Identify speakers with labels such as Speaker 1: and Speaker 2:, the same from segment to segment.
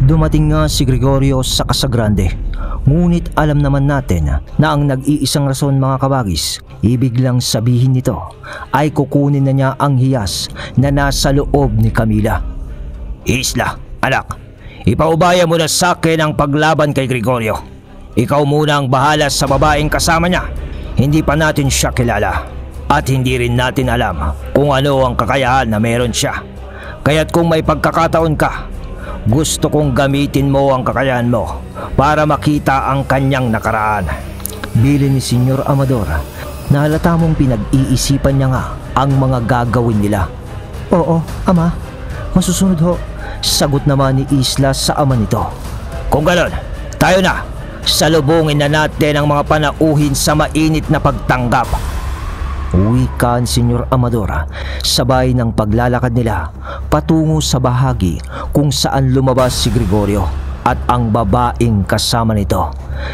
Speaker 1: Dumating nga si Gregorio sa Casagrande. Ngunit alam naman natin na ang nag-iisang rason, mga kabagis, ibig lang sabihin nito ay kukunin na niya ang hiyas na nasa loob ni Camila.
Speaker 2: Isla, anak, ipaubaya mo na sa akin ang paglaban kay Gregorio. Ikaw muna ang bahala sa babaeng kasama niya. Hindi pa natin siya kilala at hindi rin natin alam kung ano ang kakayahan na meron siya. Kaya't kung may pagkakataon ka, gusto kong gamitin mo ang kakayahan mo para makita ang kanyang nakaraan.
Speaker 1: Bilin ni Senyor Amador na halata mong pinag-iisipan niya nga ang mga gagawin nila. Oo, ama, masusunod ho, sagot naman ni Isla sa ama nito.
Speaker 2: Kung ganon, tayo na. Salubungin na natin ang mga panauhin sa mainit na pagtanggap.
Speaker 1: Wika ni Senyor Amador sabay ng paglalakad nila patungo sa bahagi kung saan lumabas si Gregorio at ang babaeng kasama nito.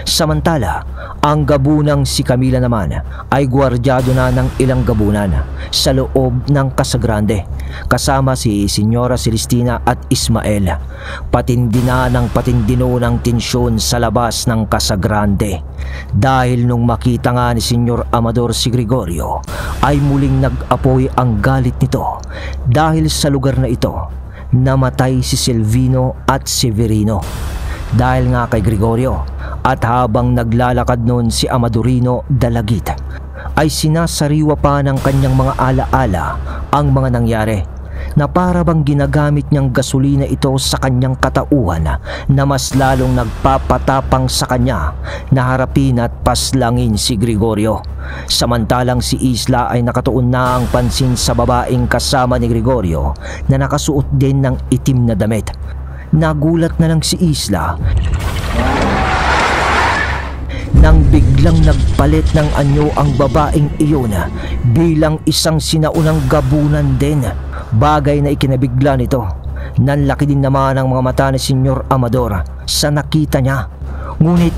Speaker 1: Samantala, ang gabunang si Camila naman ay gwardyado na ng ilang gabunan sa loob ng Casagrande kasama si Senyora Celestina at Ismael. Patindi na ng patindino ng tensyon sa labas ng Casagrande dahil nung makita nga ni Senyor Amador si Gregorio ay muling nag-apoy ang galit nito dahil sa lugar na ito namatay si Silvino at Severino dahil nga kay Gregorio. At habang naglalakad noon si Amadorino Dalagit ay sinasariwa pa ng kanyang mga alaala ang mga nangyari na para bang ginagamit niyang gasolina ito sa kanyang katauhan na mas lalong nagpapatapang sa kanya na harapin at paslangin si Gregorio. Samantalang si Isla ay nakatuon na ang pansin sa babaeng kasama ni Gregorio na nakasuot din ng itim na damit. Nagulat na lang si Isla nang biglang nagpalit ng anyo ang babaeng iyon bilang isang sinaunang gabunan din. Bagay na ikinabigla nito. Nanlaki din naman ang mga mata ni Senyor Amador sa nakita niya. Ngunit,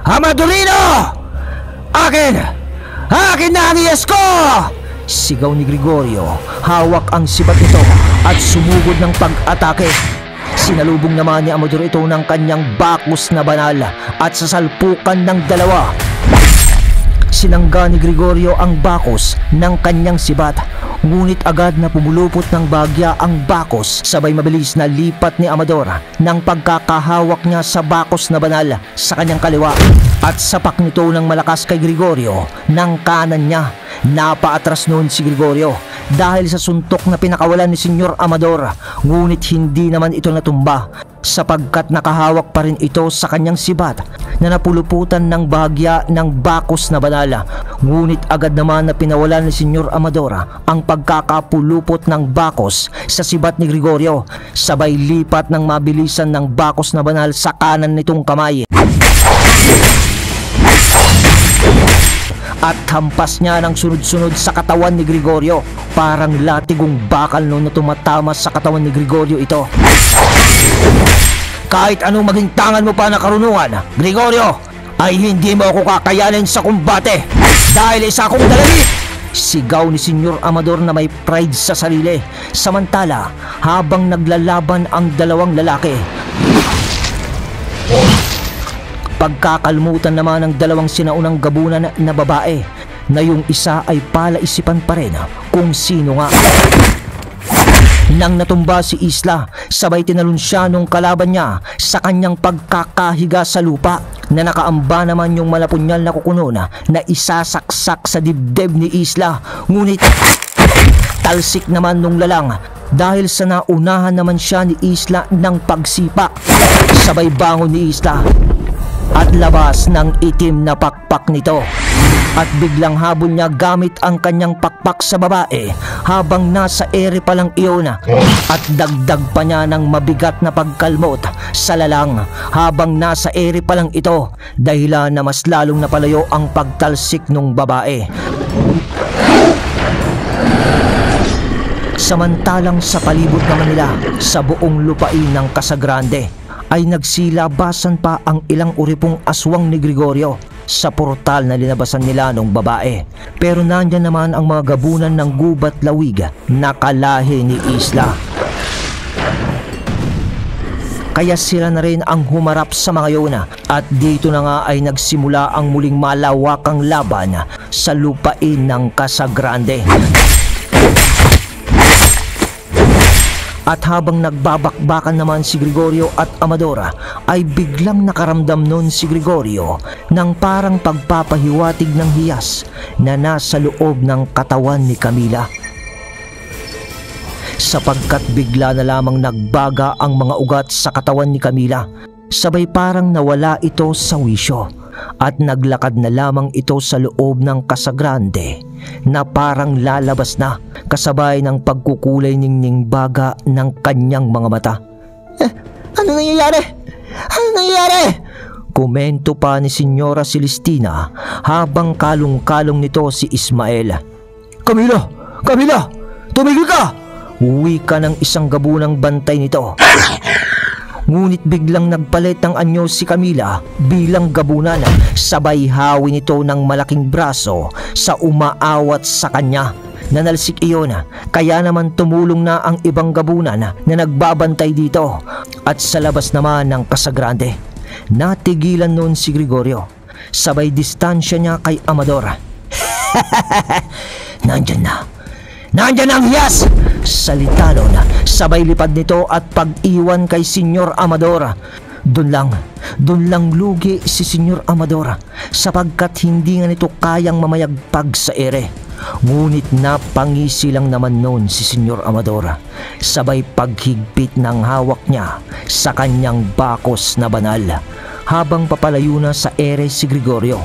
Speaker 2: Amadorino! Akin! Akin na ang iyas ko!
Speaker 1: Sigaw ni Gregorio. Hawak ang sibat nito at sumugod ng pag-atake. Sinalubong naman ni Amador ito ng kanyang bakos na banal at sasalpukan ng dalawa. Sinangga ni Gregorio ang bakos ng kanyang sibat, ngunit agad na pumulupot ng bagya ang bakos. Sabay mabilis na lipat ni Amador ng pagkakahawak niya sa bakos na banal sa kanyang kaliwa at sapak nito ng malakas kay Gregorio ng kanan niya. Napaatras noon si Gregorio dahil sa suntok na pinakawalan ni Senyor Amador, ngunit hindi naman ito natumba sapagkat nakahawak pa rin ito sa kanyang sibat na napuluputan ng bahagya ng bakos na banal. Ngunit agad naman na pinawalan ni Senyor Amador ang pagkakapulupot ng bakos sa sibat ni Gregorio, sabay lipat ng mabilisan ng bakos na banal sa kanan nitong kamay at hampas niya ng sunod-sunod sa katawan ni Gregorio. Parang latigong bakal noon na tumatama sa katawan ni Gregorio ito.
Speaker 2: Kahit anong maging tangan mo pa na karunungan, Gregorio, ay hindi mo ako kakayanin sa kumbate dahil isa akong dalagit!
Speaker 1: Sigaw ni Senyor Amador na may pride sa sarili. Samantala, habang naglalaban ang dalawang lalaki, pagkakalmutan naman ng dalawang sinaunang gabunan na babae na yung isa ay palaisipan pa rin kung sino nga. Nang natumba si Isla, sabay tinalon siya nung kalaban niya sa kanyang pagkakahiga sa lupa na nakaamba naman yung malapunyal na kukunon na isasaksak sa dibdib ni Isla. Ngunit talsik naman nung lalang dahil sa naunahan naman siya ni Isla ng pagsipa. Sabay bangon ni Isla at labas ng itim na pakpak nito at biglang habol niya gamit ang kanyang pakpak sa babae habang nasa ere pa lang iyon at dagdag pa niya ng mabigat na pagkalmot sa lalang habang nasa ere pa lang ito, dahilan na mas lalong napalayo ang pagtalsik ng babae. Samantalang sa palibot naman nila sa buong lupain ng Casagrande ay nagsilabasan pa ang ilang uripong aswang ni Gregorio sa portal na linabasan nila ng babae. Pero nandyan naman ang mga gabunan ng gubat lawig na kalahi ni Isla. kaya sila na rin ang humarap sa mga yun at dito na nga ay nagsimula ang muling malawakang laban sa lupain ng Casagrande. At habang nagbabakbakan naman si Gregorio at Amadora ay biglang nakaramdam noon si Gregorio ng parang pagpapahiwatig ng hiyas na nasa loob ng katawan ni Camila. Sapagkat bigla na lamang nagbaga ang mga ugat sa katawan ni Camila, sabay parang nawala ito sa wisyo at naglakad na lamang ito sa loob ng Casagrande na parang lalabas na kasabay ng pagkukulay ningning baga ng kanyang mga mata. Ano nangyayari? Ano nangyayari? Komento pa ni Senyora Celestina habang kalong-kalong nito si Ismael. Camila! Camila! Tumigil ka! Uwi ka ng isang gabunang bantay nito. Ngunit biglang nagpalit ng anyo si Camila bilang gabunan, sabay hawi nito ng malaking braso sa umaawat sa kanya. Nanalsik iyon, kaya naman tumulong na ang ibang gabunan na nagbabantay dito. At sa labas naman ng Casagrande, natigilan noon si Gregorio, sabay distansya niya kay Amadora. Nandyan na! Nandyan ang hiyas! Salita nun, sabay lipad nito at pag-iwan kay Senyor Amadora. Doon lang lugi si Senyor Amadora sapagkat hindi nga nito kayang mamayagpag sa ere. Ngunit napangisi lang naman noon si Senyor Amadora, sabay paghigpit ng hawak niya sa kanyang bakos na banal. Habang papalayo na sa ere si Gregorio,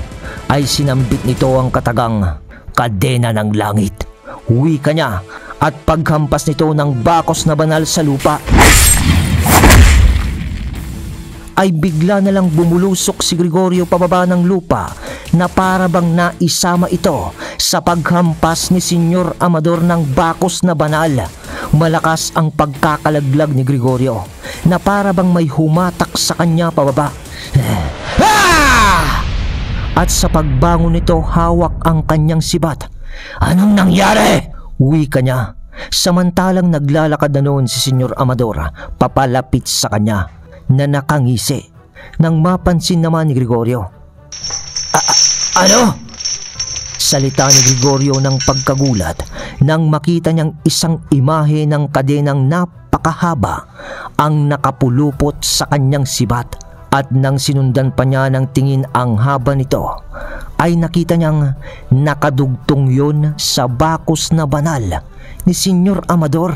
Speaker 1: ay sinambit nito ang katagang kadena ng langit. Uwi ka niya at paghampas nito ng bakos na banal sa lupa, ay bigla na lang bumulusok si Gregorio pababa ng lupa na para bang naisama ito sa paghampas ni Senyor Amador ng bakos na banal. Malakas ang pagkakalaglag ni Gregorio na para bang may humatak sa kanya pababa. At sa pagbangon nito, hawak ang kanyang sibat. Anong nangyari? Uwi ka niya. Samantalang naglalakad na noon si Senyor Amadora papalapit sa kanya na nakangisi nang mapansin naman ni Gregorio. Ano? Salita ni Gregorio ng pagkagulat nang makita niyang isang imahe ng kadenang napakahaba ang nakapulupot sa kanyang sibat. At nang sinundan pa niya ng tingin ang haba nito, ay nakita niyang nakadugtong yun sa bakos na banal ni Senyor Amador.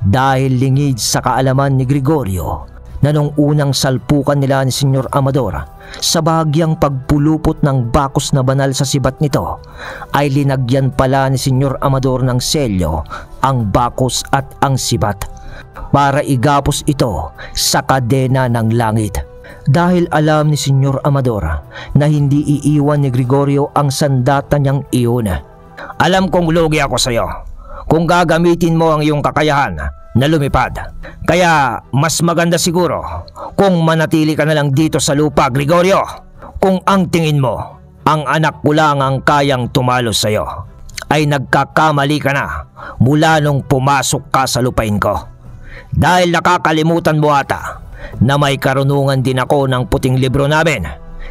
Speaker 1: Dahil lingid sa kaalaman ni Gregorio na nung unang salpukan nila ni Senyor Amador sa bahagyang pagpulupot ng bakos na banal sa sibat nito, ay linagyan pala ni Senyor Amador ng selyo ang bakos at ang sibat para igapos ito sa kadena ng langit. Dahil alam ni Senyor Amadora na hindi iiwan ni Gregorio ang sandata niyang iyon. Alam kong lugi ako sa iyo kung gagamitin mo ang iyong kakayahan na lumipad. Kaya mas maganda siguro kung manatili ka na lang dito sa lupa, Gregorio. Kung ang tingin mo ang anak ko lang ang kayang tumalo sa iyo, ay nagkakamali ka na mula nung pumasok ka sa lupain ko. Dahil nakakalimutan mo ata na may karunungan din ako ng puting libro namin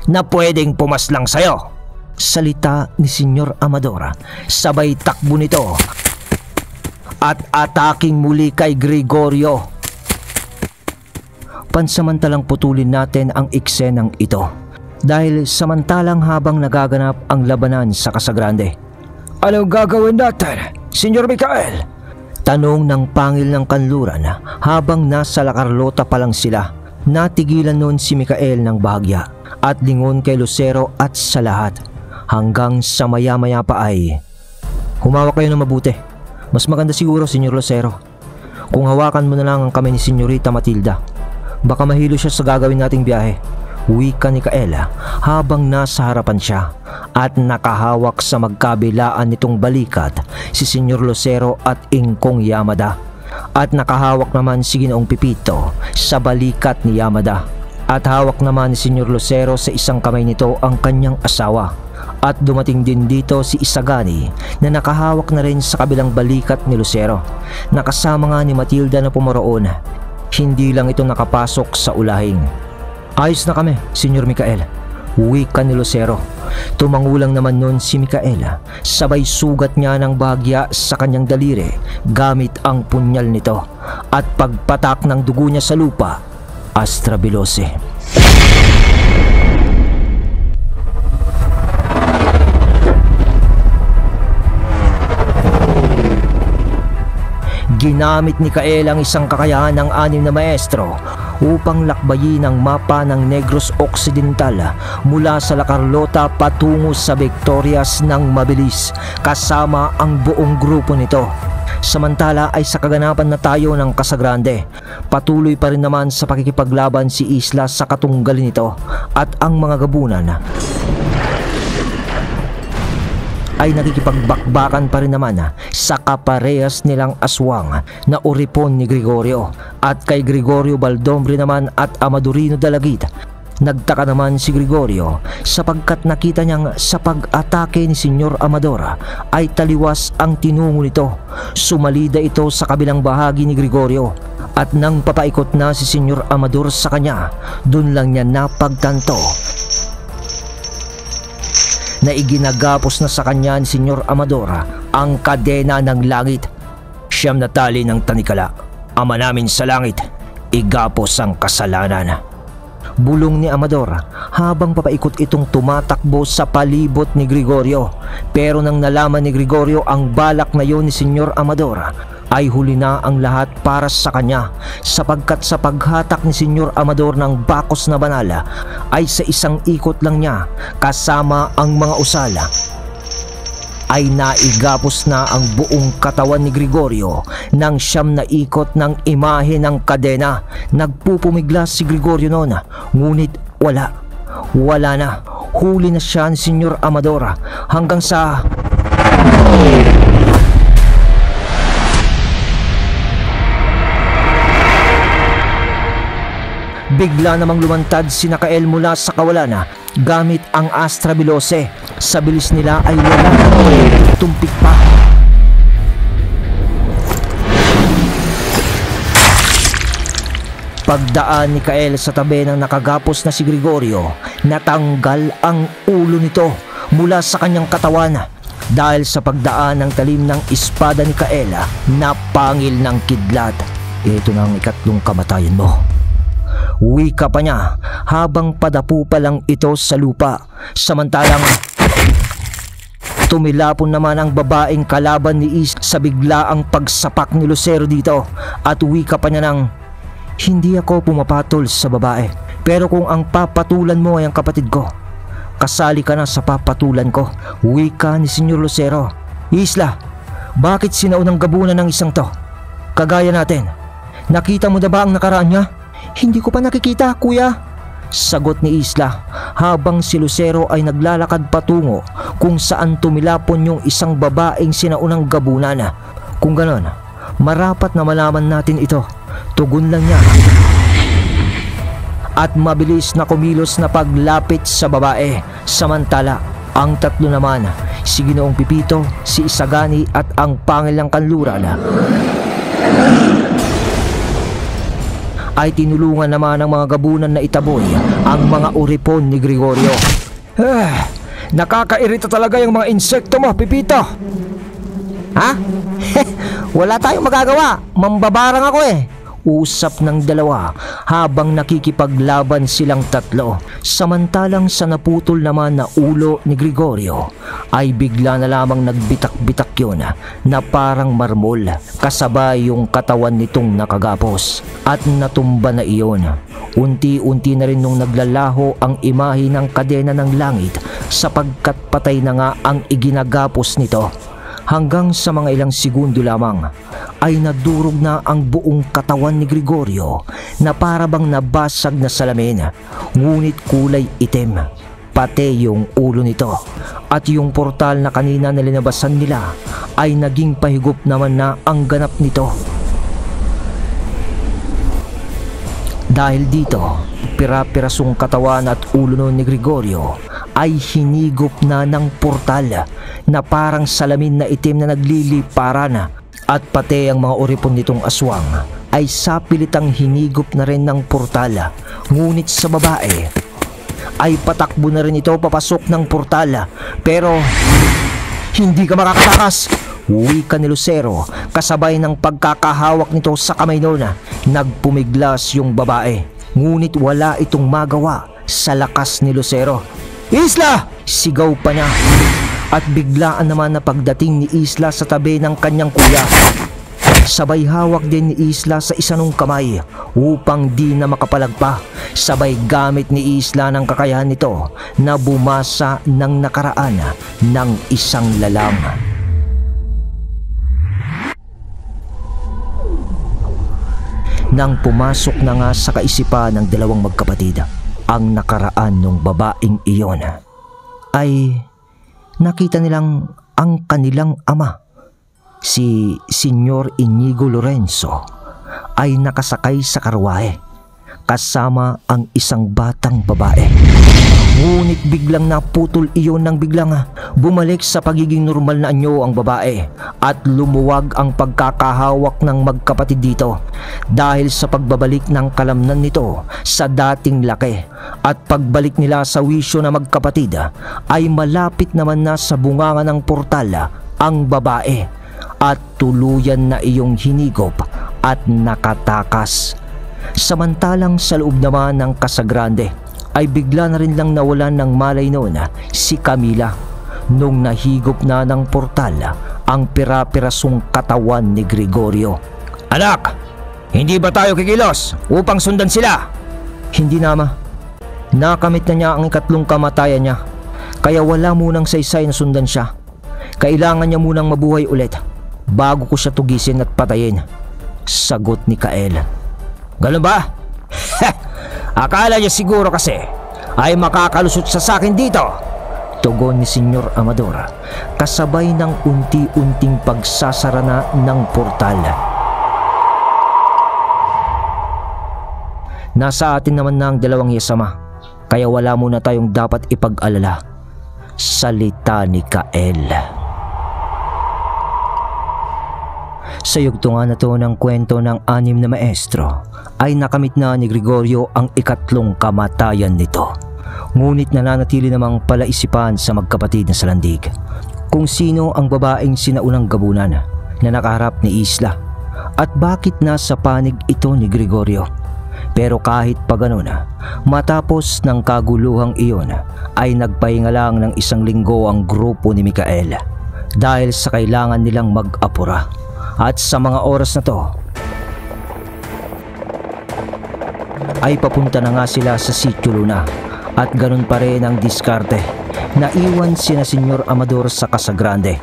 Speaker 1: na pwedeng pumaslang sa'yo. Salita ni Senyor Amadora, sabay takbo nito at ataking muli kay Gregorio. Pansamantalang putulin natin ang eksenang ito dahil samantalang habang nagaganap ang labanan sa Casagrande. Anong gagawin natin, Senyor Micael? Tanong ng pangil ng kanluran habang nasa La Carlota pa lang sila. Natigilan noon si Micael ng bahagya at lingon kay Lucero at sa lahat, hanggang sa maya-maya pa ay, humawak kayo ng mabuti. Mas maganda siguro, Senyor Lucero, kung hawakan mo na lang ang kamay ni Senyorita Matilda. Baka mahilo siya sa gagawin nating biyahe. Wika ni Kaela habang nasa harapan siya at nakahawak sa magkabilaan nitong balikat si Senyor Lucero at Ingkong Yamada, at nakahawak naman si Ginoong Pipito sa balikat ni Yamada, at hawak naman ni Senyor Lucero sa isang kamay nito ang kanyang asawa. At dumating din dito si Isagani na nakahawak na rin sa kabilang balikat ni Lucero. Nakasama nga ni Matilda na pumoroon. Hindi lang ito nakapasok sa ulahing. Ayos na kami, Senyor Mikael. Wika ni Lucero. Tumangulang naman nun si Mikael. Sabay sugat niya ng bahagya sa kanyang daliri gamit ang punyal nito. At pagpatak ng dugo niya sa lupa, Astrabilose. Ginamit ni Kael ang isang kakayahan ng 6 na maestro upang lakbayin ang mapa ng Negros Occidental mula sa La Carlota patungo sa Victorias ng mabilis kasama ang buong grupo nito. Samantala ay sa kaganapan na tayo ng Casagrande, patuloy pa rin naman sa pakikipaglaban si Isla sa katunggalin nito at ang mga gabunan ay nakikipagbakbakan pa rin naman sa kaparehas nilang aswang na uripon ni Gregorio. At kay Gregorio Baldombre naman at Amadorino Dalagit, nagtaka naman si Gregorio sapagkat nakita niyang sa pag-atake ni Senyor Amador ay taliwas ang tinungo nito. Sumalida ito sa kabilang bahagi ni Gregorio at nang papaikot na si Senyor Amador sa kanya, dun lang niya napagtanto na iginagapos na sa kanya ni Senyor Amador ang kadena ng langit.
Speaker 2: Siyam na tali ng tanikala, Ama namin sa langit, igapos ang kasalanan.
Speaker 1: Bulong ni Amador habang papaikot itong tumatakbo sa palibot ni Gregorio. Pero nang nalaman ni Gregorio ang balak na yon ni Senyor Amador, ay huli na ang lahat para sa kanya sapagkat sa paghatak ni Senyor Amador ng bakos na banal ay sa isang ikot lang niya kasama ang mga usala ay naigapos na ang buong katawan ni Gregorio ng 9 na ikot ng imahe ng kadena. Nagpupumiglas si Gregorio noon, ngunit wala na. Huli na siya ni Senyor Amador hanggang sa bigla namang lumantad si Kael mula sa kawalan gamit ang Astrabilose. Sa bilis nila ay wala na tumpik pa. Pagdaan ni Kael sa tabi ng nakagapos na si Gregorio, natanggal ang ulo nito mula sa kanyang katawan dahil sa pagdaan ng talim ng espada ni Kael na pangil ng kidlat. Ito na ang ikatlong kamatayan mo. Wika pa niya habang padapu pa lang ito sa lupa. Samantalang tumilapon naman ang babaeng kalaban ni Is sa biglaang pagsapak ni Lucero dito. At wika pa niya ng, hindi ako pumapatol sa babae, pero kung ang papatulan mo ay ang kapatid ko, kasali ka na sa papatulan ko. Wika ni Senyor Lucero. Isla, bakit sinaunang gabunan ng isang to? Kagaya natin. Nakita mo na ba ang nakaraan niya? Hindi ko pa nakikita, kuya. Sagot ni Isla habang si Lucero ay naglalakad patungo kung saan tumilapon yung isang babaeng sinaunang gabunan. Kung ganon, marapat na malaman natin ito. Tugon lang niya at mabilis na kumilos na paglapit sa babae. Samantala, ang tatlo naman, si Ginoong Pipito, si Isagani at ang pangilang kanluran ay tinulungan naman ng mga gabunan na itaboy ang mga uripon ni Gregorio.
Speaker 2: Nakakairita talaga yung mga insekto mo, Pipito.
Speaker 1: Ha? Wala tayong magagawa. Mambabarang ako eh. Usap ng dalawa habang nakikipaglaban silang tatlo. Samantalang sa naputol naman na ulo ni Gregorio ay bigla na lamang nagbitak-bitak yun na parang marmol kasabay yung katawan nitong nakagapos at natumba na iyon. Unti-unti na rin nung naglalaho ang imahe ng kadena ng langit sapagkat patay na nga ang iginagapos nito. Hanggang sa mga ilang segundo lamang ay nadurog na ang buong katawan ni Gregorio na parabang nabasag na salamin, ngunit kulay itim, pati yung ulo nito. At yung portal na kanina nalinabasan nila ay naging pahigop naman na ang ganap nito. Dahil dito, pira-pirasong katawan at ulo ni Gregorio ay hinigop na ng portal na parang salamin na itim na nagliliparan At pati ang mga oripon nitong aswang ay sapilitang hinigop na rin ng portal. Ngunit sa babae ay patakbo na rin ito papasok ng portal. Pero hindi ka makakatakas, wika ni Lucero kasabay ng pagkakahawak nito sa kamay noon. Nagpumiglas yung babae, ngunit wala itong magawa sa lakas ni Lucero. Isla! Sigaw pa niya. At biglaan naman na pagdating ni Isla sa tabi ng kanyang kuya. Sabay hawak din ni Isla sa isanong kamay upang di na makapalagpa. Sabay gamit ni Isla ng kakayahan nito na bumasa ng nakaraan ng isang lalang. Nang pumasok na nga sa kaisipan ng dalawang magkapatid ang nakaraan ng babaeng iyon, ay nakita nilang ang kanilang ama, si Senyor Inigo Lorenzo, ay nakasakay sa karwahe kasama ang isang batang babae. Ngunit biglang naputol iyon ng biglang bumalik sa pagiging normal na anyo ang babae at lumuwag ang pagkakahawak ng magkapatid dito dahil sa pagbabalik ng kalamnan nito sa dating laki. At pagbalik nila sa wisyo na magkapatid ay malapit naman na sa bunganga ng portal ang babae at tuluyan na iyong hinigop at nakatakas. Samantalang sa loob naman ng Casagrande ay bigla na rin lang nawalan ng malay noon si Camila nung nahigop na ng portal ang pira-pirasong katawan ni Gregorio.
Speaker 2: Anak, hindi ba tayo kikilos upang sundan sila?
Speaker 1: Hindi na, ama. Nakamit na niya ang ikatlong kamatayan niya, kaya wala munang saysay na sundan siya. Kailangan niya munang mabuhay ulit bago ko siya tugisin at patayin, sagot ni Kael.
Speaker 2: Ganun ba? Akala niya siguro kasi ay makakalusot sa akin dito,
Speaker 1: tugon ni Senyor Amador kasabay ng unti-unting pagsasara na ng portal. Nasa atin naman na ang dalawang yasama, kaya wala muna tayong dapat ipag-alala, salita ni Kael. Sa yugtungan na to ng kwento ng anim na maestro ay nakamit na ni Gregorio ang ikatlong kamatayan nito. Ngunit nananatili namang palaisipan sa magkapatid na salandig kung sino ang babaeng sinaunang gabunan na nakaharap ni Isla at bakit nasa panig ito ni Gregorio. Pero kahit pa ganun, matapos ng kaguluhang iyon ay nagpahinga lang ng isang linggo ang grupo ni Mikael dahil sa kailangan nilang mag-apura. At sa mga oras na to ay papunta na nga sila sa Sitio Luna at ganun pa rin ang diskarte. Naiwan sina Senyor Amador sa Casagrande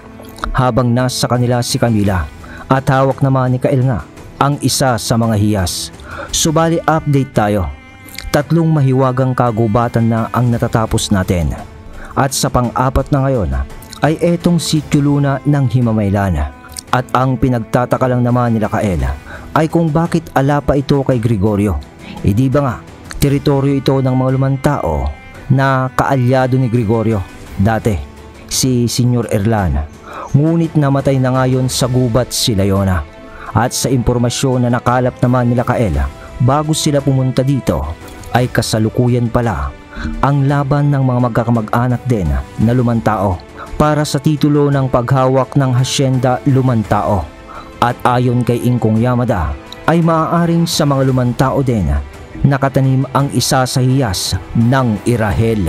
Speaker 1: habang nasa kanila si Camila at hawak naman ni Kael nga ang isa sa mga hiyas. Subali update tayo. 3 mahiwagang kagubatan na ang natatapos natin. At sa pang-4 na ngayon ay etong Sitio Luna ng Himamaylan. At ang pinagtataka lang naman nila Kael ay kung bakit ala pa ito kay Gregorio. E di ba nga, teritoryo ito ng mga lumantao na kaalyado ni Gregorio dati, si Senyor Erlan. Ngunit namatay na ngayon sa gubat si Leona. At sa impormasyon na nakalap naman nila Kael bago sila pumunta dito ay kasalukuyan pala ang laban ng mga magkakamag-anak din na lumantao para sa titulo ng paghawak ng Hacienda Lumantao. At ayon kay Ingkong Yamada ay maaaring sa mga lumantao din nakatanim ang isa sa hiyas ng Irahel.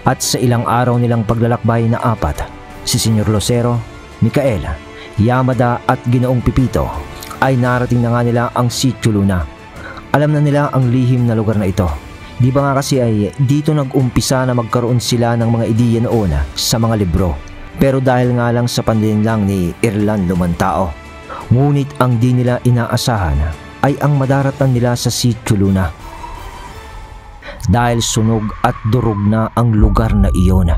Speaker 1: At sa ilang araw nilang paglalakbay na 4, si Senyor Lucero, Mikael, Yamada at Ginoong Pipito ay narating na nga nila ang Sitio Luna. Alam na nila ang lihim na lugar na ito. Di ba nga kasi ay dito nag-umpisa na magkaroon sila ng mga ideya noon sa mga libro. Pero dahil nga lang sa panlinlang ni Erlan Lumantao, ngunit ang di nila inaasahan ay ang madaratan nila sa Sitio Luna. Dahil sunog at durog na ang lugar na iyon.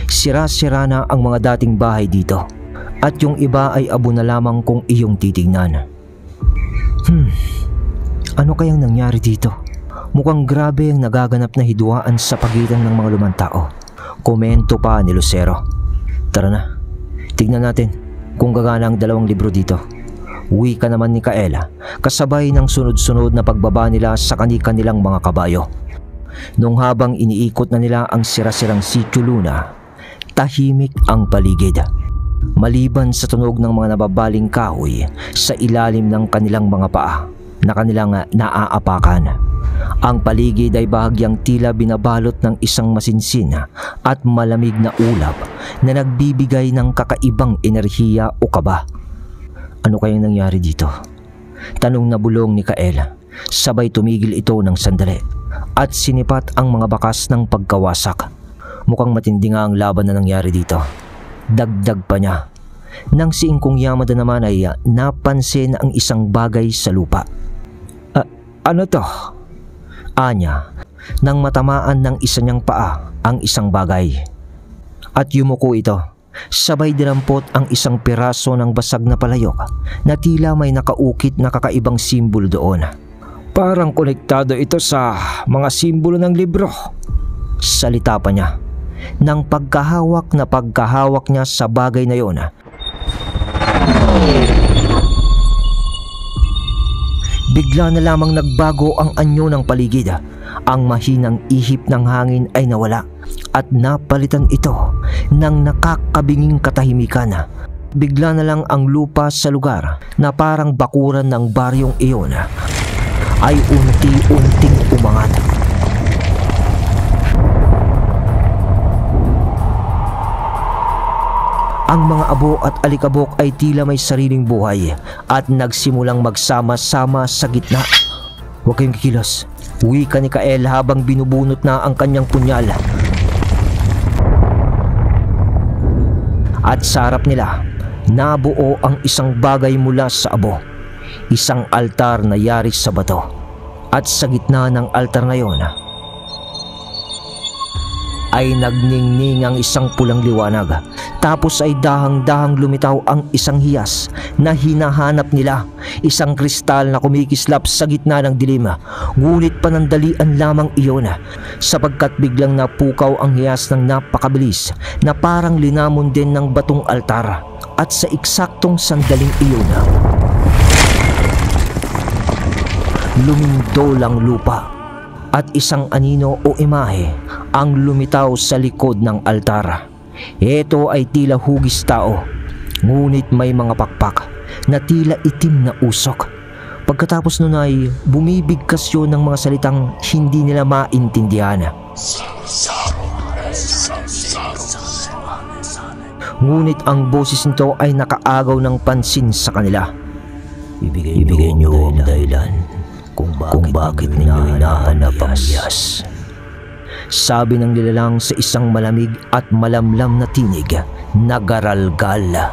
Speaker 1: Sira-sira na ang mga dating bahay dito at yung iba ay abo na lamang kung iyong titignan. Ano kayang nangyari dito? Mukhang grabe ang nagaganap na hidwaan sa pagitan ng mga lumantao, komento pa ni Lucero. Tara na, tignan natin kung gagana ang 2 libro dito. Wika naman ni Kaela, kasabay ng sunod-sunod na pagbaba nila sa kani-kanilang mga kabayo. Nung habang iniikot na nila ang sira-sirang Sitio Luna, tahimik ang paligid. Maliban sa tunog ng mga nababaling kahoy sa ilalim ng kanilang mga paa na kanilang naaapakan. Ang paligid ay bahagyang tila binabalot ng isang masinsin at malamig na ulap na nagbibigay ng kakaibang enerhiya o kaba. Ano kayang nangyari dito? Tanong na bulong ni Kaela. Sabay tumigil ito ng sandali at sinipat ang mga bakas ng pagkawasak. Mukhang matindi nga ang laban na nangyari dito. Dagdag pa niya. Nang si Ingkong Yamada naman ay napansin ang isang bagay sa lupa. Ano to? Anya, nang matamaan ng isa niyang paa ang isang bagay. At yumuko ito. Sabay dinampot ang isang piraso ng basag na palayok na tila may nakaukit na kakaibang simbolo doon. Parang konektado ito sa mga simbolo ng libro. Salita pa niya. Nang pagkahawak niya sa bagay na yon, bigla na lamang nagbago ang anyo ng paligid. Ang mahinang ihip ng hangin ay nawala at napalitan ito ng nakakabinging katahimikan. Bigla na lang ang lupa sa lugar na parang bakuran ng baryong iyon ay unti-unting umangat. Ang mga abo at alikabok ay tila may sariling buhay at nagsimulang magsama-sama sa gitna. Huwag kayong kikilos. Wika ni Kael habang binubunot na ang kanyang punyal. At sa harap nila, nabuo ang isang bagay mula sa abo. Isang altar na yari sa bato. At sa gitna ng altar na yon ay nagningning ang isang pulang liwanag. Tapos ay dahang-dahang lumitaw ang isang hiyas na hinahanap nila. Isang kristal na kumikislap sa gitna ng dilim. Ngunit panandalian lamang iyon sapagkat biglang napukaw ang hiyas ng napakabilis na parang linamon din ng batong altar. At sa eksaktong sandaling iyon, lumindol ang lupa at isang anino o imahe ang lumitaw sa likod ng altar. Ito ay tila hugis tao, ngunit may mga pakpak na tila itim na usok. Pagkatapos nun ay bumibigkas yun ng mga salitang hindi nila maintindihan. Ngunit ang boses nito ay nakaagaw ng pansin sa kanila. Ibigay niyo ang dahilan kung bakit ninyo hinahanap ang hiyas. Sabi ng nilalang sa isang malamig at malamlam na tinig na garalgal.